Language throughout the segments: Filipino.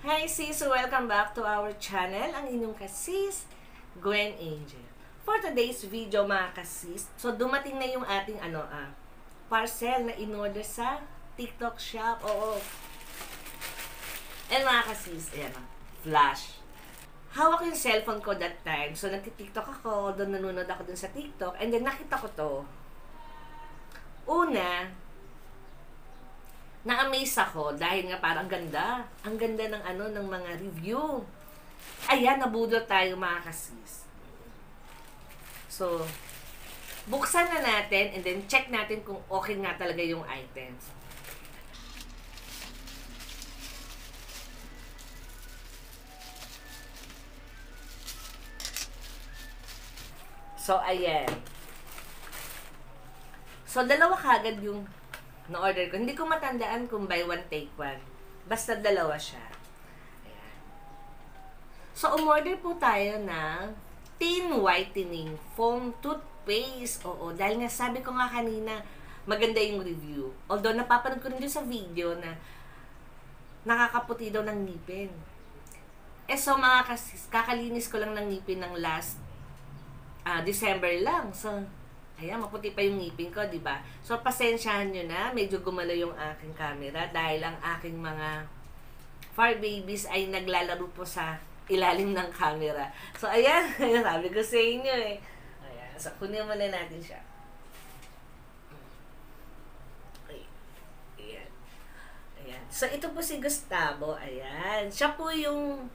Hi sis! Welcome back to our channel, ang inyong kasis, Gwen Angel. For today's video mga kasis, so dumating na yung ating parcel na in-order sa TikTok shop. Oo. And mga kasis, ayan flash. Hawak yung cellphone ko that time. So nagti-TikTok ako, doon nanonood ako dun sa TikTok, and then nakita ko to. Una, na-amaze ako dahil nga parang ganda. Ang ganda ng ng mga review. Ayan, nabudol tayo mga kasis. So, buksan na natin and then check natin kung okay nga talaga yung items. So, ayan. So, dalawa kagad yung na-order ko. Hindi ko matandaan kung buy one, take one. Basta dalawa siya. Ayan. So, umorder po tayo ng Teen Whitening Foam Toothpaste. Oo, dahil nga sabi ko nga kanina, maganda yung review. Although, napapanood ko rin doon sa video na nakakaputi daw ng ngipin. So, mga kasis, kakalinis ko lang ng ngipin ng last December lang. So, ayan, maputi pa yung ngipin ko, di ba? So, pasensyahan nyo na. Medyo gumalaw yung aking camera dahil ang aking mga fur babies ay naglalaro po sa ilalim ng camera. So, ayan. Sabi ko sa inyo eh. Ayan. So, kunin muna natin siya. Ayan. Ayan. So, ito po si Gustavo. Ayan. Siya po yung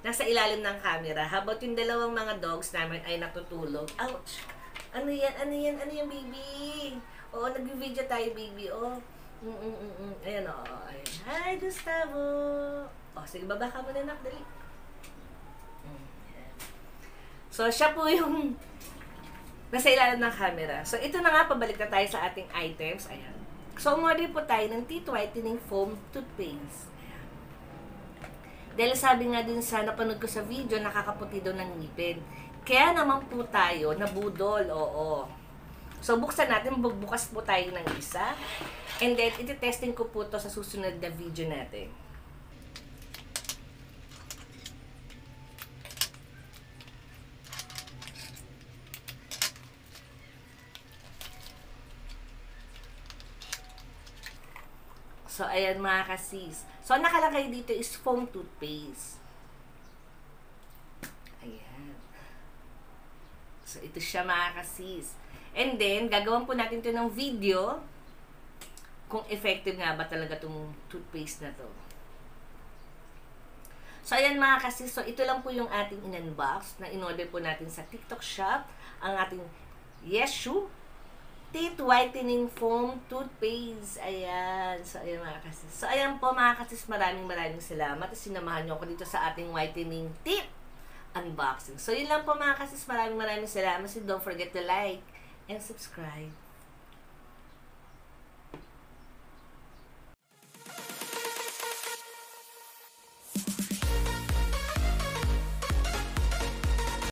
nasa ilalim ng camera. Habang yung dalawang mga dogs namin ay natutulog. Ouch! Ano yan? Ano yan? Ano yan, baby? Oo, nag-video tayo, baby. Oh. Ayan, oh. Ayan. Hi, Gustavo! Oh, sige, baba ka muna, nak. Dali. So, siya po yung nasa ilalim ng camera. So, ito na nga, pabalik na tayo sa ating items. Ayan. So, umorder po tayo ng Teeth Whitening Foam Toothpaste. Ayan. Dahil sabi nga din sa napanood ko sa video, nakakaputi daw ng ngipin. Kaya naman po tayo nabudol, oo. So, buksan natin, bukas po tayo ng isa. And then, iti-testing ko po to sa susunod na video natin. So, ayan mga kasis. So, nakalagay dito is foam toothpaste. Ayan. So, ito siya mga kasis. And then, gagawin po natin ito ng video kung effective nga ba talaga itong toothpaste na to. So, ayan mga kasis. So, ito lang po yung ating in-unbox na in-order po natin sa TikTok shop. Ang ating Yeshu Teeth Whitening Foam Toothpaste. Ayan. So, ayan mga kasis. So, ayan po mga kasis. Maraming salamat. Sinamahan nyo ako dito sa ating whitening teeth unboxing. So, yun lang po mga kasis. Maraming salamat. So, don't forget to like and subscribe.